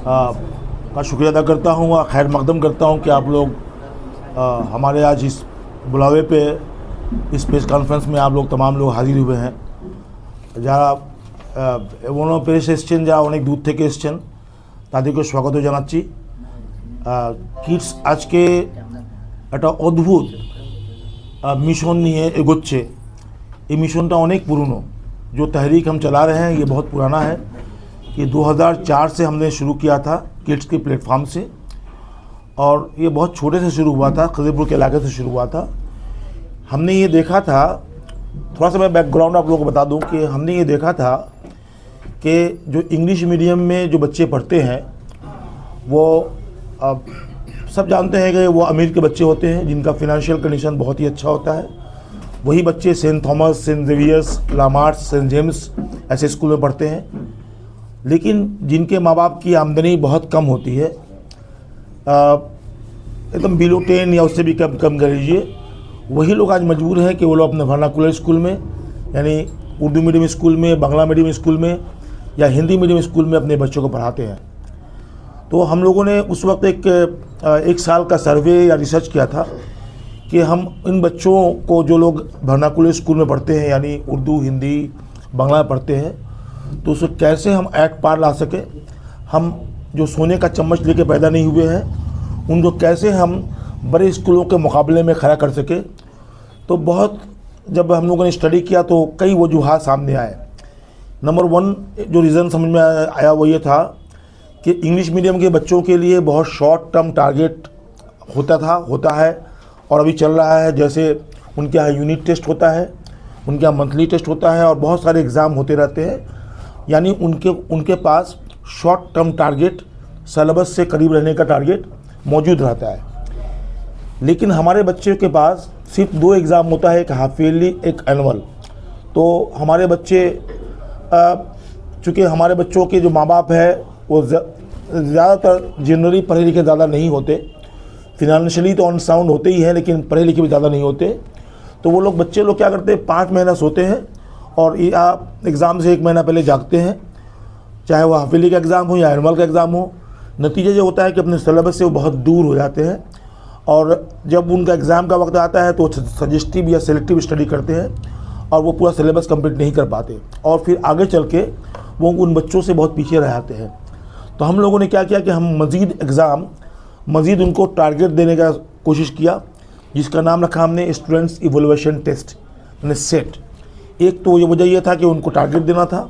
का शुक्रिया अदा करता हूँ और खैर मकदम करता हूँ कि आप लोग हमारे आज इस बुलावे पे इस प्रेस कॉन्फ्रेंस में आप लोग तमाम लोग हाजिर हुए हैं। যারা অন্য প্রেস এসছেন, যারা অনেক দূর থেকে এসছেন, তাদেরকে স্বাগত জানাচ্ছি। কিডস আজকে একটা অদ্ভুত মিশন নিয়ে এগোচ্ছে। এই মিশনটা অনেক পুরনো। जो तहरीक हम चला रहे हैं ये बहुत पुराना है। ये 2004 से हमने शुरू किया था किड्स के प्लेटफॉर्म से, और ये बहुत छोटे से शुरू हुआ था, खजरपुर के इलाके से शुरू हुआ था। हमने ये देखा था, थोड़ा सा मैं बैकग्राउंड आप लोगों को बता दूं कि हमने ये देखा था कि जो इंग्लिश मीडियम में जो बच्चे पढ़ते हैं वो सब जानते हैं कि वो अमीर के बच्चे होते हैं जिनका फिनंशियल कंडीशन बहुत ही अच्छा होता है। वही बच्चे सेंट थॉमस, सेंट जेवियर्स, लामार्ट्स, सेंट जेम्स ऐसे स्कूल में पढ़ते हैं। लेकिन जिनके माँ बाप की आमदनी बहुत कम होती है, एकदम बिलो 10 या उससे भी कम कर लीजिए, वही लोग आज मजबूर हैं कि वो लोग अपने वर्नाकुलर स्कूल में, यानी उर्दू मीडियम स्कूल में, बांग्ला मीडियम स्कूल में या हिंदी मीडियम स्कूल में अपने बच्चों को पढ़ाते हैं। तो हम लोगों ने उस वक्त एक साल का सर्वे या रिसर्च किया था कि हम इन बच्चों को, जो लोग वर्नाकुलर स्कूल में पढ़ते हैं यानी उर्दू, हिंदी, बांग्ला में पढ़ते हैं, तो उसको कैसे हम ऐट पार ला सकें। हम जो सोने का चम्मच लेके पैदा नहीं हुए हैं, उनको कैसे हम बड़े स्कूलों के मुकाबले में खड़ा कर सके। तो बहुत जब हम लोगों ने स्टडी किया तो कई वजूहात सामने आए। नंबर 1 जो रीज़न समझ में आया वो ये था कि इंग्लिश मीडियम के बच्चों के लिए बहुत शॉर्ट टर्म टारगेट होता है और अभी चल रहा है। जैसे उनके यहाँ यूनिट टेस्ट होता है, उनके यहाँ मंथली टेस्ट होता है और बहुत सारे एग्ज़ाम होते रहते हैं। यानी उनके पास शॉर्ट टर्म टारगेट, सिलेबस से करीब रहने का टारगेट मौजूद रहता है। लेकिन हमारे बच्चे के पास सिर्फ 2 एग्ज़ाम होता है, एक हाफ ईयरली, एक एनुअल। तो हमारे बच्चे, चूँकि हमारे बच्चों के जो माँ बाप है वो ज़्यादातर जनरली पढ़े लिखे ज़्यादा नहीं होते, फिनंशियली तो ऑन साउंड होते ही हैं लेकिन पढ़े लिखे भी ज़्यादा नहीं होते। तो वो लोग, बच्चे लोग क्या करते हैं, 5 महीना सोते हैं और एग्ज़ाम से 1 महीना पहले जागते हैं, चाहे वो हाफ ईयरली का एग्ज़ाम हो या एनुअल का एग्ज़ाम हो। नतीजा ये होता है कि अपने सिलेबस से वो बहुत दूर हो जाते हैं और जब उनका एग्ज़ाम का वक्त आता है तो सजेस्टिव या सेलेक्टिव स्टडी करते हैं और वो पूरा सिलेबस कंप्लीट नहीं कर पाते और फिर आगे चल के वो उन बच्चों से बहुत पीछे रह जाते हैं। तो हम लोगों ने क्या किया कि हम मज़ीद उनको टारगेट देने का कोशिश किया, जिसका नाम रखा हमने स्टूडेंट्स इवोल्यूशन टेस्ट, यानी सेट। एक तो ये वजह यह था कि उनको टारगेट देना था।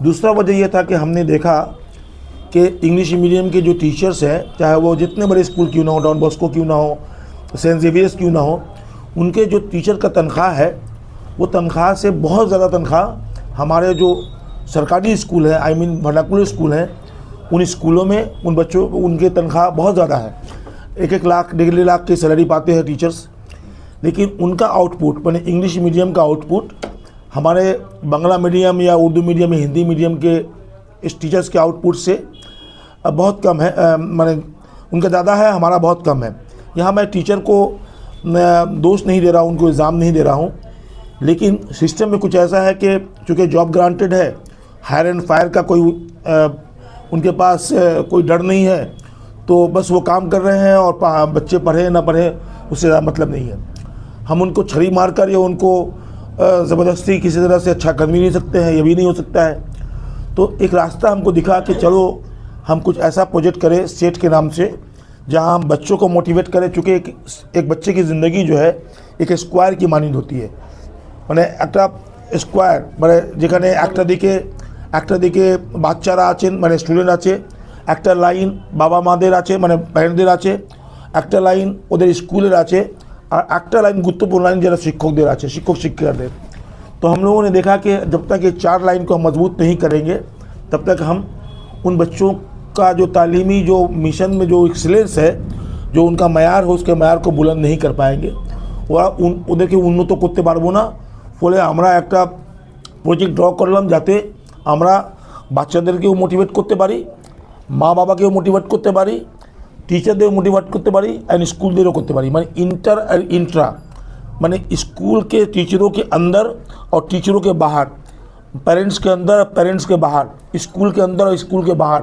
दूसरा वजह यह था कि हमने देखा कि इंग्लिश मीडियम के जो टीचर्स हैं, चाहे वो जितने बड़े स्कूल क्यों ना हो, डॉन बॉस्को क्यों ना हो, सेंट जेवियर्स क्यों ना हो, उनके जो टीचर का तनख्वाह है वो तनख्वाह से बहुत ज़्यादा तनख्वाह हमारे जो सरकारी स्कूल है, आई मीन वर्नाकुलर स्कूल हैं, उन स्कूलों में उन बच्चों उनके तनख्वाह बहुत ज़्यादा है। 1-1 लाख, 1.5 लाख की सैलरी पाते हैं टीचर्स। लेकिन उनका आउटपुट, मैंने इंग्लिश मीडियम का आउटपुट हमारे बांग्ला मीडियम या उर्दू मीडियम या हिंदी मीडियम के इस टीचर्स के आउटपुट से बहुत कम है। मैंने उनका ज़्यादा है, हमारा बहुत कम है। यहाँ मैं टीचर को दोष नहीं दे रहा हूँ, उनको इल्ज़ाम नहीं दे रहा हूँ, लेकिन सिस्टम में कुछ ऐसा है कि चूँकि जॉब ग्रांटेड है, हायर एंड फायर का कोई उनके पास कोई डर नहीं है, तो बस वो काम कर रहे हैं और बच्चे पढ़े ना पढ़े उससे ज़्यादा मतलब नहीं है। हम उनको छड़ी मार कर या उनको ज़बरदस्ती किसी तरह से अच्छा कर भी नहीं सकते हैं, ये भी नहीं हो सकता है। तो एक रास्ता हमको दिखा कि चलो हम कुछ ऐसा प्रोजेक्ट करें सेट के नाम से, जहां हम बच्चों को मोटिवेट करें। चूँकि एक बच्चे की ज़िंदगी जो है एक स्क्वायर की मानिंद होती है, मैंने एक स्क्वायर মানে যেখানে একটা দিকে বাচ্চারা আছেন, মানে স্টুডেন্ট আছে, একটা লাইন বাবা মাদের আছে, মানে প্যারেন্টদের আছে, একটা লাইন ওদের স্কুলের আছে, और একটা লাইন গুরুত্বপূर्ण लाइन যারা শিক্ষকদের আছে, শিক্ষক শিক্ষিকাদের। तो हम लोगों ने देखा कि जब तक ये 4 लाइन को हम मजबूत नहीं करेंगे तब तक हम उन बच्चों का जो तालीमी जो मिशन में जो एक्सीलेंस है, जो उनका मैार हो, उसके मैार को बुलंद नहीं कर पाएंगे। ওদেরকে উন্নত করতে পারবো না। ফলে আমরা একটা প্রজেক্ট ড্র করলাম যাতে আমরা বাচ্চাদেরকেও মোটিভেট করতে পারি, মা বাবাকেও মোটিভেট করতে পারি, टीचरদের मोटिवेट करते पारी एंड स्कूलদেরও करते पारी। माने इंटर और इंट्रा, माने स्कूल के टीचरों के अंदर और टीचरों के बाहर, पेरेंट्स के अंदर और पेरेंट्स के बाहर, स्कूल के अंदर और स्कूल के बाहर,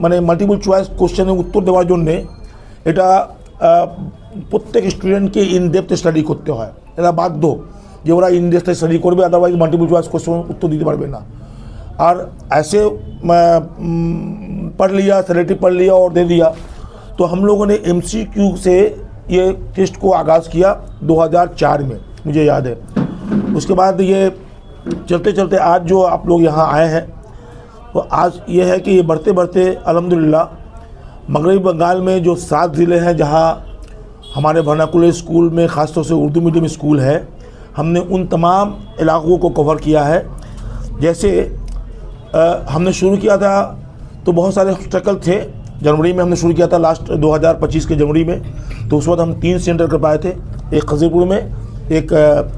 মানে মাল্টিপল চয়েস কোশ্চেনের উত্তর দেওয়ার জন্যে এটা প্রত্যেক স্টুডেন্টকে ইনডেপথ স্টাডি করতে হয়, এটা বাধ্য যে ওরা ইনডেপথ স্টাডি করবে, আদারওয়াইজ মাল্টিপল চয়েস কোশ্চেন उत्तर দিতে পারবে না. और ऐसे पढ़ लिया, सेलेक्टिव पढ़ लिया और दे दिया. तो हम लोगों ने MCQ से ये टेस्ट को आगाज़ किया 2004 में, मुझे याद है. उसके बाद ये चलते चलते आज जो आप लोग यहाँ आए हैं, तो आज ये है कि ये बढ़ते बढ़ते अल्हम्दुलिल्लाह मगरबी बंगाल में जो 7 ज़िले हैं जहाँ हमारे वर्नाकुलर स्कूल में ख़ास तौर से उर्दू मीडियम स्कूल है, हमने उन तमाम इलाक़ों को कवर किया है. जैसे हमने शुरू किया था तो बहुत सारे ऑब्स्टेकल थे. जनवरी में हमने शुरू किया था, लास्ट 2025 के जनवरी में. तो उस वक्त हम 3 सेंटर कर पाए थे, एक खजीरपुर में, एक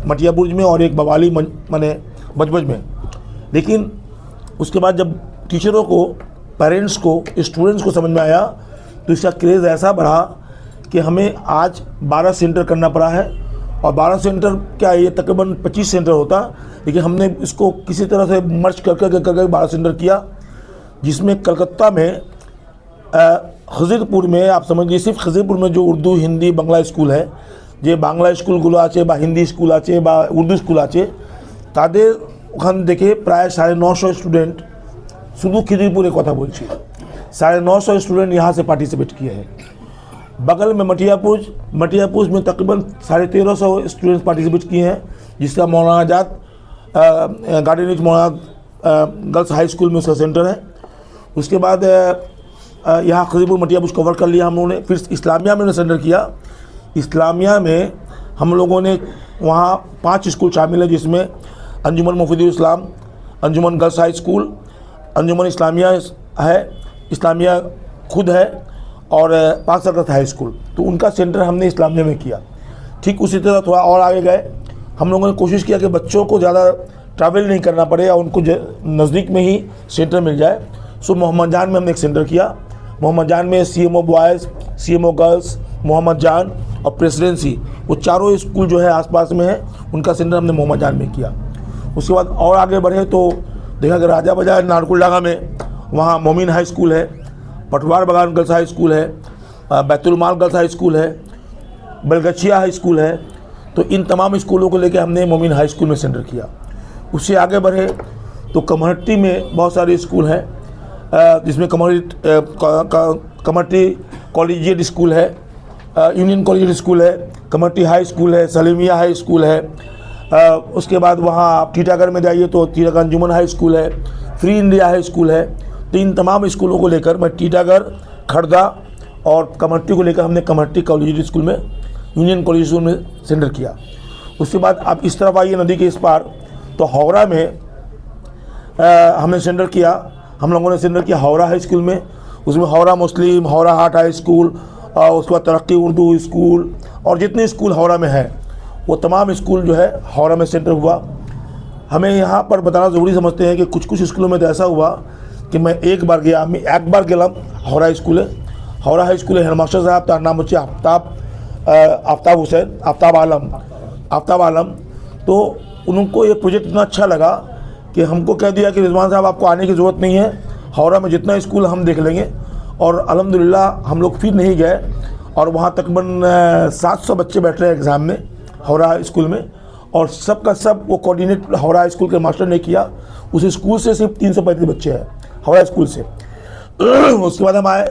मटिया बुर्ज में और एक बवाली माने बजबज में. लेकिन उसके बाद जब टीचरों को, पेरेंट्स को, स्टूडेंट्स को समझ में आया तो इसका क्रेज़ ऐसा बढ़ा कि हमें आज 12 सेंटर करना पड़ा है. और 12 सेंटर क्या, ये तकरीबन 25 सेंटर होता, लेकिन हमने इसको किसी तरह से मर्ज कर 12 सेंटर किया. जिसमें कलकत्ता में खजीरपुर में, आप समझिए सिर्फ खजीरपुर में जो उर्दू, हिंदी, बांग्ला स्कूल है, যে বাংলা স্কুলগুলো আছে বা হিন্দি স্কুল আছে বা উর্দু স্কুল আছে, তাদের ওখান থেকে প্রায় 950 स्टूडेंट শুধু खिदीरपुर কথা বলছি, 950 स्टूडेंट यहाँ से पार्टिसिपेट किए हैं. बगल में मटियापुर में तकरीबन 1350 स्टूडेंट्स पार्टिसिपेट किए हैं, जिसका मौलाना आज़ाद गार्डन रिच मौलाना गर्ल्स हाई स्कूल में उसका सेंटर है. उसके बाद यहाँ खजीरपुर मटियापुर कवर कर लिया हम लोगों ने. फिर इस्लामिया में सेंटर किया. इस्लामिया में हम लोगों ने वहाँ 5 स्कूल शामिल है, जिसमें अंजुमन मुफीदुल इस्लाम, अंजुमन गर्ल्स हाई स्कूल, अंजुमन इस्लामिया है, इस्लामिया खुद है और पाक सरकत हाई स्कूल. तो उनका सेंटर हमने इस्लामिया में किया. ठीक उसी तरह थोड़ा और आगे गए, हम लोगों ने कोशिश किया कि बच्चों को ज़्यादा ट्रैवल नहीं करना पड़े और उनको नज़दीक में ही सेंटर मिल जाए. सो मोहम्मद जान में हमने एक सेंटर किया. मोहम्मद जान में CMO boys, CMO girls, Mohammed Jan और प्रेसिडेंसी, वो चारों स्कूल जो है आसपास में है, उनका सेंटर हमने मोहम्मद जान में किया. उसके बाद और आगे बढ़े तो देखा कि राजा बाजार नारकुलडांगा में वहाँ मोमिन हाई स्कूल है, पटवार बगान गर्ल्स हाई स्कूल है, बैतुलमाल गर्ल्स हाई स्कूल है, बलगछिया हाई स्कूल है. तो इन तमाम स्कूलों को लेकर हमने मोमिन हाई स्कूल में सेंटर किया. उससे आगे बढ़े तो कमहट्टी में बहुत सारे स्कूल हैं, जिसमें कमहट्टी कॉलेजिएट स्कूल है, यूनियन कॉलेजिएट स्कूल है, कमहट्टी हाई स्कूल है, सलीमिया हाई स्कूल है. उसके बाद वहाँ आप टीटागढ़ में जाइए तो टीटागढ़ अंजुमन हाई स्कूल है, फ्री इंडिया हाई स्कूल है. तो इन तमाम स्कूलों को लेकर मैं टीटागढ़, खड़दा और कमहट्टी को लेकर हमने कमहट्टी कॉलेजिएट स्कूल में, यूनियन कॉलेज स्कूल में सेंटर किया. उसके बाद आप इस तरफ आइए नदी के इस पार तो हावड़ा में हमने सेंटर किया. हम लोगों ने सेंटर किया हावड़ा हाई स्कूल में. उसमें हावड़ा मुस्लिम, हावड़ा हाट हाई स्कूल और उसके बाद तरक्की उर्दू स्कूल और जितने स्कूल हावड़ा में हैं वो तमाम स्कूल जो है हावड़ा में सेंटर हुआ. हमें यहाँ पर बताना ज़रूरी समझते हैं कि कुछ स्कूलों में तो ऐसा हुआ कि मैं एक बार गेलाम हावड़ा स्कूले. हावड़ा हाई स्कूले हेडमास्टर साहब तार नाम होच्छे आफ्ताब हुसैन, आफ्ताब आलम. तो उनको ये प्रोजेक्ट इतना अच्छा लगा कि हमको कह दिया कि रिजवान साहब आपको आने की ज़रूरत नहीं है, हावड़ा में जितना स्कूल हम देख लेंगे. और अल्हम्दुलिल्लाह हम लोग फिर नहीं गए और वहाँ तकरीबन 700 बच्चे बैठ रहे हैं एग्ज़ाम में हावड़ा स्कूल में. और सब का सब वो कोऑर्डिनेट हावड़ा स्कूल के मास्टर ने किया. उस स्कूल से सिर्फ 335 बच्चे हैं हावड़ा स्कूल से. उसके बाद हम आए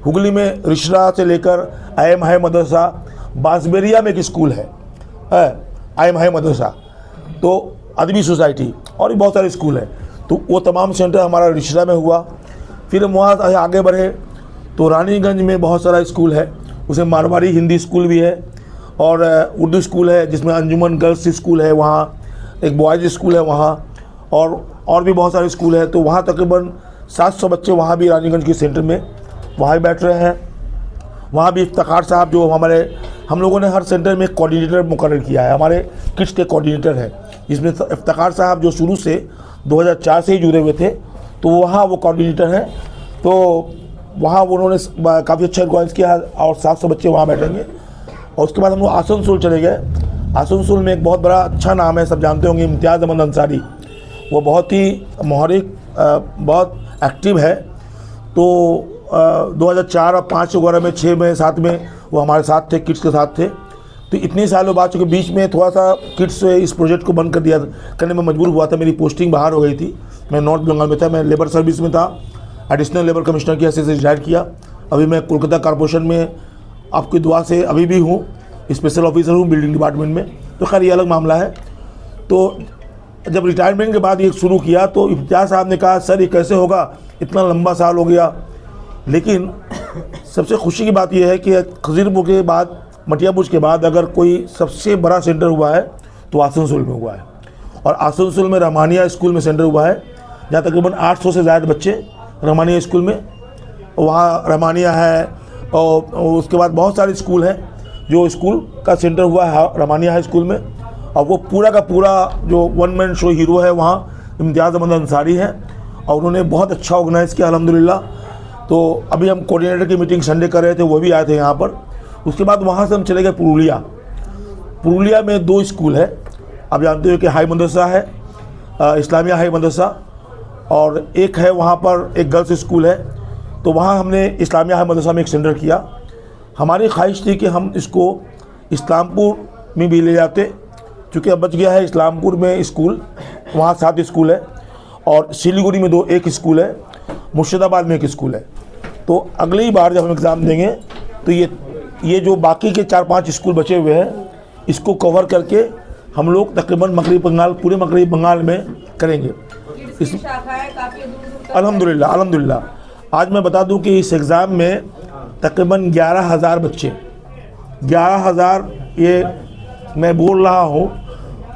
हुगली में रिश्रा से लेकर IM हाई मदरसा, बांसबेरिया में एक स्कूल है IM हाई मदरसा, तो अदबी सोसाइटी और भी बहुत सारे स्कूल हैं. तो वो तमाम सेंटर हमारा रिश्रा में हुआ. फिर हम वहाँ आगे बढ़े तो रानीगंज में बहुत सारा स्कूल है, उसमें मारवाड़ी हिंदी स्कूल भी है और उर्दू स्कूल है जिसमें अंजुमन गर्ल्स स्कूल है, वहाँ एक बॉयज़ स्कूल है वहाँ, और भी बहुत सारे स्कूल है। तो वहाँ तकरीबन 700 बच्चे वहाँ भी रानीगंज के सेंटर में वहाँ भी बैठ रहे हैं। वहाँ भी इफ्तिखार साहब जो हम लोगों ने हर सेंटर में एक कोऑर्डिनेटर मुकर्रर किया है, हमारे किड्स के कोऑर्डिनेटर हैं, जिसमें इफ्तिखार साहब जो शुरू से 2004 से ही जुड़े हुए थे, तो वहाँ वो कोऑर्डिनेटर हैं। तो वहाँ उन्होंने काफ़ी अच्छा ऑर्गेनाइज किया और 700 बच्चे वहाँ बैठेंगे। और उसके बाद हम लोग आसनसोल चले गए। आसनसोल में एक बहुत बड़ा अच्छा नाम है, सब जानते होंगे, इम्तियाज़ अहमद अंसारी। वो बहुत ही मुहर्रिक, बहुत एक्टिव है। तो 2004 और 5 वगैरह में, 6 में, 7 में वो हमारे साथ थे, किड्स के साथ थे। तो इतने सालों बाद चूँकि बीच में थोड़ा सा किड्स इस प्रोजेक्ट को बंद करने में मजबूर हुआ था, मेरी पोस्टिंग बाहर हो गई थी, मैं नॉर्थ बंगाल में था, मैं लेबर सर्विस में था, एडिशनल लेबर कमिश्नर की हैसियत से रिटायर किया। अभी मैं कोलकाता कॉर्पोरेशन में आपकी दुआ से अभी भी हूँ, स्पेशल ऑफिसर हूँ बिल्डिंग डिपार्टमेंट में। तो खैर ये अलग मामला है। तो जब रिटायरमेंट के बाद ये शुरू किया तो इम्तियाज़ साहब ने कहा, सर ये कैसे होगा, इतना लंबा साल हो गया। लेकिन सबसे खुशी की बात यह है कि खजीरपुर के बाद, मटियाबुर्ज के बाद अगर कोई सबसे बड़ा सेंटर हुआ है तो आसनसोल में हुआ है। और आसनसोल में रहमानिया स्कूल में सेंटर हुआ है, जहाँ तकरीबन 800 से ज़्यादा बच्चे रहमानिया स्कूल में, वहाँ रहमानिया है। और उसके बाद बहुत सारे स्कूल हैं जो स्कूल का सेंटर हुआ है रहमानिया हाई स्कूल में। और वो पूरा का पूरा जो वन मैन शो हीरो है वहाँ इम्तियाज़ अहमद अंसारी हैं, और उन्होंने बहुत अच्छा ऑर्गेनाइज़ किया अल्हम्दुलिल्लाह। तो अभी हम कोऑर्डिनेटर की मीटिंग संडे कर रहे थे, वो भी आए थे यहाँ पर। उसके बाद वहाँ से हम चले गए पुरुलिया में 2 स्कूल है। आप जानते हो कि हाई मदरसा है, इस्लामिया हाई मदरसा, और एक है वहाँ पर एक गर्ल्स स्कूल है। तो वहाँ हमने इस्लामिया हाई मदरसा में एक सेंटर किया। हमारी ख्वाहिश थी कि हम इसको इस्लामपुर में भी ले जाते, चूँकि अब बच गया है इस्लामपुर में स्कूल, वहाँ 7 स्कूल है, और सिलीगुड़ी में 1 स्कूल है, मुर्शिदाबाद में 1 स्कूल है। तो अगली बार जब हम एग्ज़ाम देंगे तो ये जो बाकी के 4-5 स्कूल बचे हुए हैं, इसको कवर करके हम लोग तकरीबन पूरे मगरबी बंगाल में करेंगे। इस अल्हम्दुलिल्लाह आज मैं बता दूं कि इस एग्ज़ाम में तकरीबन 11,000 बच्चे, 11,000 ये मैं बोल रहा हूँ,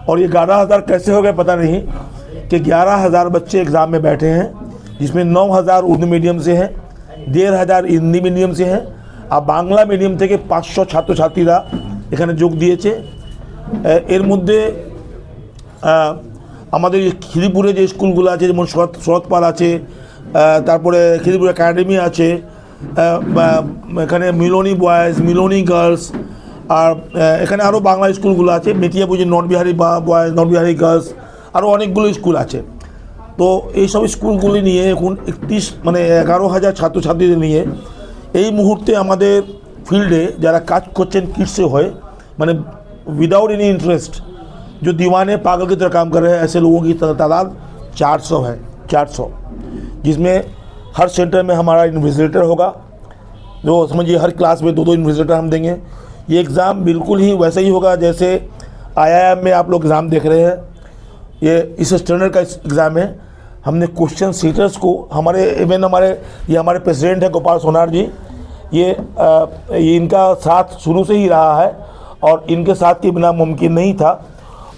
और ये 11,000 कैसे हो गए पता नहीं, कि 11,000 बच्चे एग्ज़ाम में बैठे हैं, जिसमें 9,000 उर्दू मीडियम से हैं, 1,500 হিন্দি মিডিয়াম से हैं, আর বাংলা মিডিয়াম থেকে 500 ছাত্রছাত্রীরা এখানে যোগ দিয়েছে। এর মধ্যে আমাদের খিদিপুরে যে স্কুলগুলো আছে, যেমন শরৎপাল আছে, তারপরে খিদিপুর একাডেমি আছে, এখানে মিলনী বয়েজ, মিলনী গার্লস, আর এখানে আরও বাংলা স্কুলগুলো আছে, মেটিয়াপুর যে north Bihari boys, north Bihari girls, আরও অনেকগুলো স্কুল আছে। তো এই সব স্কুলগুলি নিয়ে এখন 11,000 ছাত্রছাত্রীদের নিয়ে এই মুহূর্তে আমাদের ফিল্ডে যারা কাজ করছেন किड्स হয়ে, মানে विदाउट एनी इंटरेस्ट, जो दीवाने पागल की तरह काम कर रहे हैं, ऐसे लोगों की तादाद 400 है, 400, जिसमें हर सेंटर में हमारा इन्विजिलेटर होगा, जो समझिए हर क्लास में 2-2 इन्विजिलेटर हम देंगे। ये एग्ज़ाम बिल्कुल ही वैसे ही होगा जैसे IIM में आप लोग एग्ज़ाम देख रहे हैं, ये इस स्टैंडर्ड का एग्ज़ाम है। हमने क्वेश्चन सीटर्स को हमारे प्रेसिडेंट है गोपाल सोनार जी, ये इनका साथ शुरू से ही रहा है और इनके साथ के बिना मुमकिन नहीं था।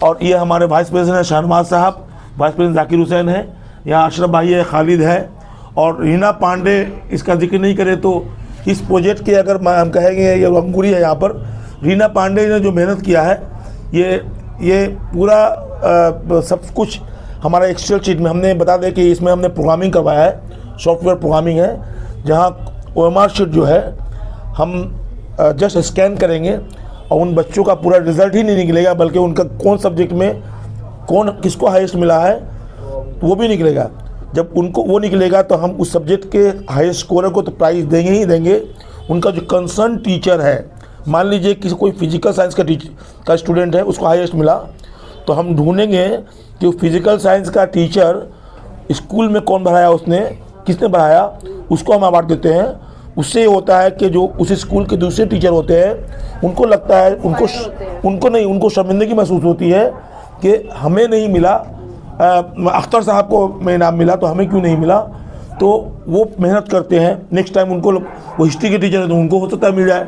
और ये हमारे वाइस प्रेसिडेंट शाहनवाज साहब, वाइस प्रेसिडेंट जाकिर हुसैन है, यहाँ अशरफ भाई है, खालिद है, और रीना पांडे, इसका जिक्र नहीं करें तो इस प्रोजेक्ट के अगर हम कहेंगे ये अंगूरी है यहाँ पर, रीना पांडे ने जो मेहनत किया है, ये पूरा सब कुछ हमारा एक्सेल शीट में हमने बता दें कि इसमें हमने प्रोग्रामिंग करवाया है, सॉफ्टवेयर प्रोग्रामिंग है, जहाँ OMR शीट जो है हम जस्ट स्कैन करेंगे और उन बच्चों का पूरा रिज़ल्ट ही नहीं निकलेगा, बल्कि उनका कौन सब्जेक्ट में किसको हाईएस्ट मिला है वो भी निकलेगा। जब उनको वो निकलेगा तो हम उस सब्जेक्ट के हाईएस्ट स्कोरर को तो प्राइज़ देंगे ही देंगे। उनका जो कंसर्न टीचर है, मान लीजिए किसी कोई फिजिकल साइंस का स्टूडेंट है, उसको हाईएस्ट मिला, तो हम ढूंढेंगे कि वो फिजिकल साइंस का टीचर स्कूल में कौन पढ़ाया, उसने किसने पढ़ाया, उसको हम अवार्ड देते हैं। उससे ये होता है कि जो उस स्कूल के दूसरे टीचर होते हैं, उनको लगता है, उनको शर्मिंदगी महसूस होती है कि हमें नहीं मिला, अख्तर साहब को में नाम मिला तो हमें क्यों नहीं मिला। तो वो मेहनत करते हैं, नेक्स्ट टाइम उनको, वो हिस्ट्री के टीचर है तो उनको हो सकता है मिल जाए।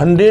100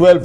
12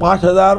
5,000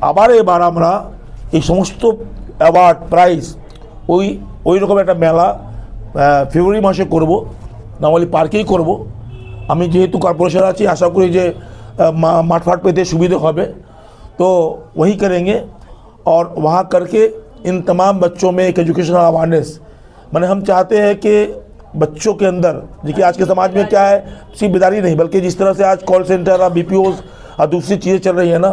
আবার এবার আমরা এই সমস্ত অ্যাওয়ার্ড প্রাইজ ওই রকম একটা মেলা ফেব্রুয়ারি মাসে করব, নওয়ালি পার্কেই করব. আমি যেহেতু কর্পোরেশন আছি আশা করি যে মাঠ फाट পেতে সুবিধে হবে, तो वही करेंगे. और वहाँ करके इन तमाम बच्चों में एक एजुकेशनल अवेयरनेस, मैंने हम चाहते हैं कि बच्चों के अंदर, देखिए आज के समाज में क्या है, सिर्फ बेदारी नहीं बल्कि जिस तरह से आज कॉल सेंटर और BPOs और दूसरी चीज़ें चल रही है ना,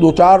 2-4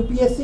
UPSC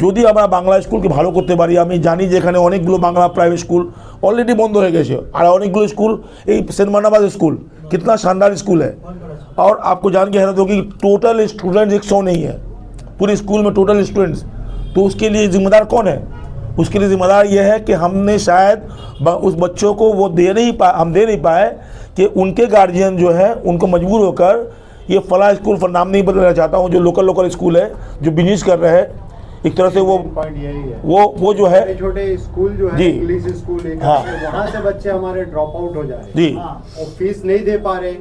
যদি আমরা বাংলা স্কুলকে ভালো করতে পারি, আমি জানি যে এখানে অনেকগুলো বাংলা প্রাইভেট স্কুল অলরেডি বন্ধ হয়ে গেছে, আর অনেকগুলো স্কুল এই সেন্ট বার্নাবাস স্কুল कितना शानदार स्कूल है. और आपको जान के हैरत होगी टोटल स्टूडेंट्स 100 नहीं है पूरे स्कूल में टोटल स्टूडेंट्स. तो उसके लिए जिम्मेदार कौन है? उसके लिए जिम्मेदार ये है कि हमने शायद उस बच्चों को वो दे नहीं पाए कि उनके गार्जियन जो है उनको मजबूर होकर ये फला स्कूल पर नाम नहीं बदलना चाहता हूँ, जो लोकल स्कूल है जो बिजनेस कर रहे हैं एक तरह से वो जो है छोटे स्कूल जो है इंग्लिश स्कूल है, वहाँ से बच्चे हमारे ड्रॉप आउट हो जाए जी, और फीस नहीं दे पा रहे.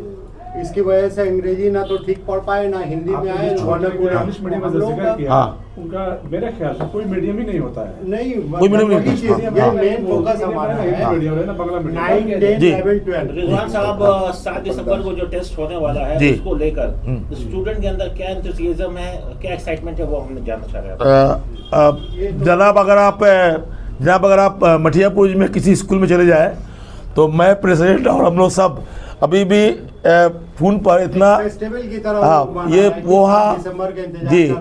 इसकी वजह से अंग्रेजी ना तो ठीक पढ़ पाए ना हिंदी में आए. इंग्लिश मीडियम का जिक्र किया, उनका मेरे ख्याल से कोई मीडियम ही नहीं होता है. नहीं, कोई मीडियम नहीं. ये मेन फोकस हमारा है. 9, 10, 11, 12. रिजवान साहब 7 दिसंबर को जो टेस्ट होने वाला है उसको लेकर स्टूडेंट के अंदर क्या एंथुसियाज्म है, क्या एक्साइटमेंट है, वो हमने जानना चाह रहे हैं. जनाब अगर आप मठियापुर में किसी स्कूल में चले जाए तो मैं प्रेसिडेंट और हम लोग सब अभी भी फोन पर इतना फेस्टिवल की तरह ये वहाँ जी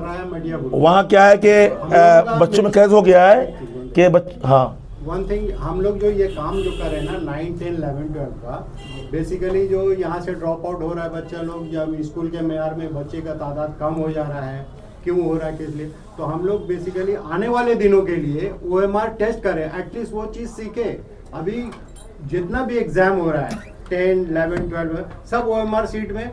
वहाँ क्या है कि बच्चों में कैसे हो गया है कि वन थिंग हम लोग जो ये काम जो कर रहे हैं ना 9, 10, 11, 12 का बेसिकली जो यहाँ से ड्रॉप आउट हो रहा है बच्चा लोग, जब स्कूल के मेयार में बच्चे का तादाद कम हो जा रहा है, क्यों हो रहा है, किस लिए, तो हम लोग बेसिकली आने वाले दिनों के लिए OMR टेस्ट करें, एटलीस्ट वो चीज़ सीखे. अभी जितना भी एग्जाम हो रहा है 10, 11, 12 सब OMR सीट में.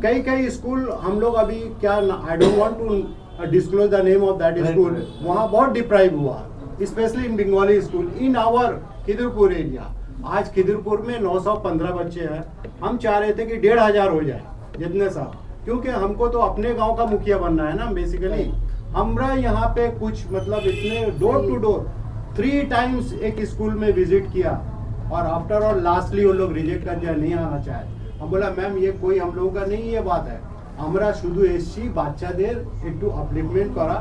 कई स्कूल हम लोग अभी क्या, I don't want to disclose the name of that school, वहाँ बहुत डिप्राइव हुआ, specially in Bengali school in our Khidirpur area. आज खिदरपुर में 915 बच्चे हैं. हम चाह रहे थे कि 1500 हो जाए जितने साहब, क्योंकि हमको तो अपने गांव का मुखिया बनना है ना. बेसिकली हमरा यहाँ पे कुछ मतलब इतने डोर टू डोर 3 टाइम्स एक स्कूल में विजिट किया और आफ्टर ऑल लास्टली वो लोग रिजेक्ट कर दिया, नहीं आना चाहे. हम बोला मैम ये कोई हम लोगों का नहीं ये बात है, আমরা শুধু এসছি বাচ্চাদের একটু আপলিফমেন্ট করা.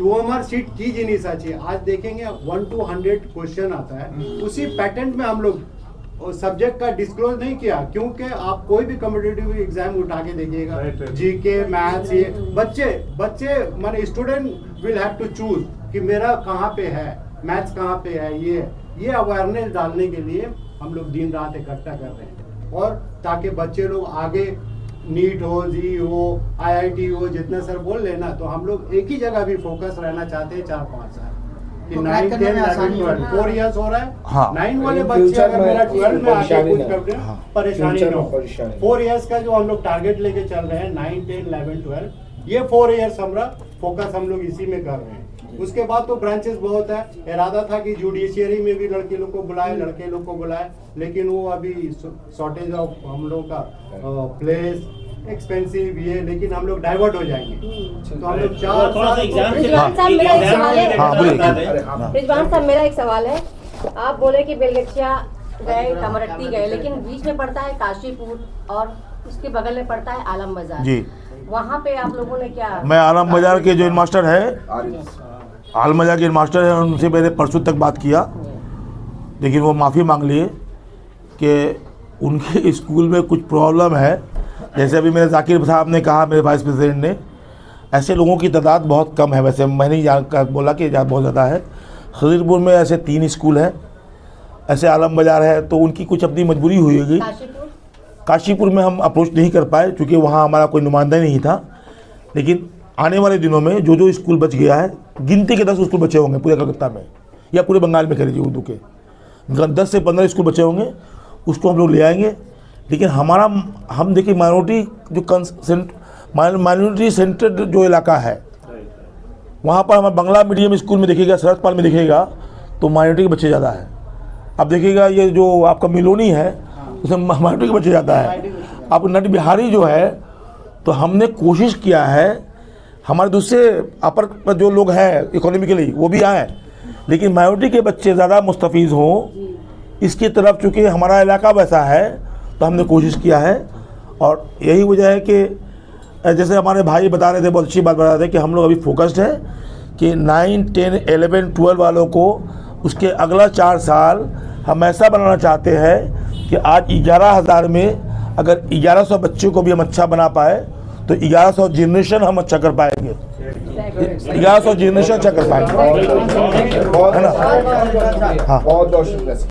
OMR सीट की जिनिस আছে. आज देखेंगे 1 to 100 क्वेश्चन आता है, उसी पैटर्न में हम लोग सब्जेक्ट का डिस्क्लोज नहीं किया, क्योंकि आप कोई भी कॉम्पिटिटिव एग्जाम उठा के देखिएगा, जीके मैथ्स, ये बच्चे माने student will have to choose कि मेरा कहाँ पे है, मैथ्स कहाँ पे है. ये अवेयरनेस डालने के लिए हम लोग दिन रात इकट्ठा कर रहे हैं, और ताकि बच्चे लोग आगे नीट हो, जी हो, IIT हो, जितना सर बोल लेना, तो हम लोग एक ही जगह भी फोकस रहना चाहते हैं 4-5 साल. 9, 10, 11, 12 4 इयर्स हो रहा है. 9 वाले बच्चे अगर मेरा 12 में आके कुछ करते हैं परेशानी ना हो. 4 इयर्स का जो हम लोग टारगेट लेके चल रहे हैं 9, 10, 11, 12, ये 4 इयर्स हमारा फोकस हम लोग इसी में कर रहे हैं. उसके बाद तो ब्रांचेस बहुत है. इरादा था कि जुडिशियरी में भी लड़के लोग को बुलाए, लड़के लोग को बुलाए, लेकिन वो अभी शॉर्टेज ऑफ हम लोग का प्लेस एक्सपेंसिव ये, लेकिन हम लोग डाइवर्ट हो जाएंगे. तो हम लोग 4 साल. रिजवान साहब मेरा एक सवाल है. आप बोले कि बेलगछिया गए, कमरट्टी गए, लेकिन बीच में पड़ता है काशीपुर और उसके बगल में पड़ता है आलम बाजार जी. वहाँ पे आप लोगों ने क्या, मैं आलम बाजार के जो मास्टर है, आलम बाजार के मास्टर है, उनसे मैंने परसों तक बात किया, लेकिन वो माफ़ी मांग लिए कि उनके स्कूल में कुछ प्रॉब्लम है. जैसे अभी मेरे जाकिर साहब ने कहा, मेरे वाइस प्रेसिडेंट ने, ऐसे लोगों की तादाद बहुत कम है. वैसे मैंने ही बोला कि बहुत ज़्यादा है. खदीरपुर में ऐसे 3 स्कूल हैं, ऐसे आलम बाजार है, तो उनकी कुछ अपनी मजबूरी हुई होगी. काशीपुर में हम अप्रोच नहीं कर पाए क्योंकि वहाँ हमारा कोई नुमाइंदा नहीं था, लेकिन आने वाले दिनों में जो स्कूल बच गया है, गिनती के 10 स्कूल बचे होंगे पूरे कलकत्ता में या पूरे बंगाल में कह लीजिए उर्दू के, 10 से 15 स्कूल बचे होंगे, उसको हम लोग ले आएंगे। लेकिन हम देखिए माइनॉरिटी सेंटर्ड जो इलाका है, वहाँ पर हमारे बांग्ला मीडियम स्कूल में देखिएगा, सरसपाल में देखिएगा तो माइनॉरिटी के बच्चे ज़्यादा है। अब देखिएगा ये जो आपका मिलोनी है उसमें माइनॉरिटी के बच्चे ज़्यादा है। अब नट बिहारी जो है, तो हमने कोशिश किया है हमारे दूसरे अपर जो लोग हैं इकोनॉमिकली वो भी आए, लेकिन माइनॉरिटी के बच्चे ज़्यादा मुस्तफ़ीज़ हों इसकी तरफ, चूँकि हमारा इलाका वैसा है तो हमने कोशिश किया है। और यही वजह है कि जैसे हमारे भाई बता रहे थे, बहुत अच्छी बात बता रहे थे कि हम लोग अभी फोकस्ड है कि 9, 10, 11, 12 वालों को उसके अगला 4 साल हम ऐसा बनाना चाहते हैं कि आज 11,000 में अगर 1100 बच्चों को भी हम अच्छा बना पाए तो 1100 जनरेशन हम अच्छा कर पाएंगे, 1100 जनरेशन अच्छा कर पाएंगे, है ना। हाँ।